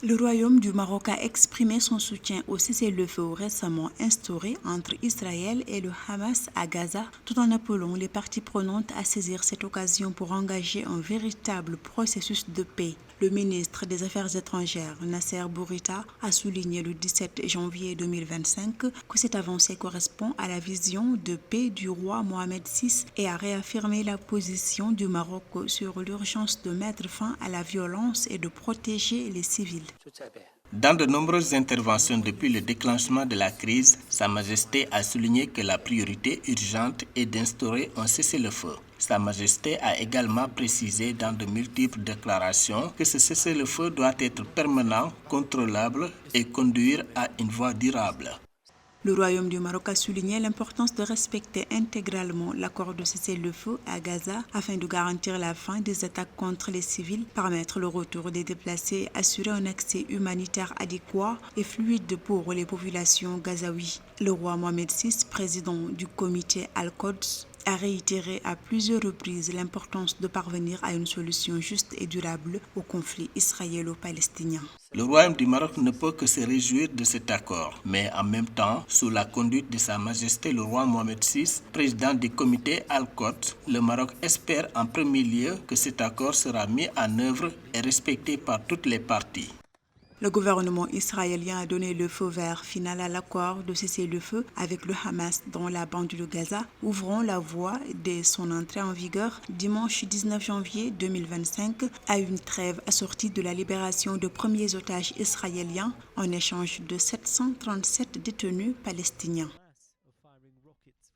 Le Royaume du Maroc a exprimé son soutien au cessez-le-feu récemment instauré entre Israël et le Hamas à Gaza, tout en appelant les parties prenantes à saisir cette occasion pour engager un véritable processus de paix. Le ministre des Affaires étrangères, Nasser Bourita, a souligné le 17 janvier 2025 que cette avancée correspond à la vision de paix du roi Mohamed VI et a réaffirmé la position du Maroc sur l'urgence de mettre fin à la violence et de protéger les civils. Dans de nombreuses interventions depuis le déclenchement de la crise, Sa Majesté a souligné que la priorité urgente est d'instaurer un cessez-le-feu. Sa Majesté a également précisé dans de multiples déclarations que ce cessez-le-feu doit être permanent, contrôlable et conduire à une voie durable. Le Royaume du Maroc a souligné l'importance de respecter intégralement l'accord de cessez-le-feu à Gaza afin de garantir la fin des attaques contre les civils, permettre le retour des déplacés, assurer un accès humanitaire adéquat et fluide pour les populations gazaouis. Le roi Mohamed VI, président du comité Al-Quds, a réitéré à plusieurs reprises l'importance de parvenir à une solution juste et durable au conflit israélo-palestinien. Le Royaume du Maroc ne peut que se réjouir de cet accord, mais en même temps, sous la conduite de Sa Majesté le roi Mohamed VI, président du comité Al-Quds, le Maroc espère en premier lieu que cet accord sera mis en œuvre et respecté par toutes les parties. Le gouvernement israélien a donné le feu vert final à l'accord de cessez-le-feu avec le Hamas dans la bande de Gaza, ouvrant la voie dès son entrée en vigueur dimanche 19 janvier 2025 à une trêve assortie de la libération de premiers otages israéliens en échange de 737 détenus palestiniens.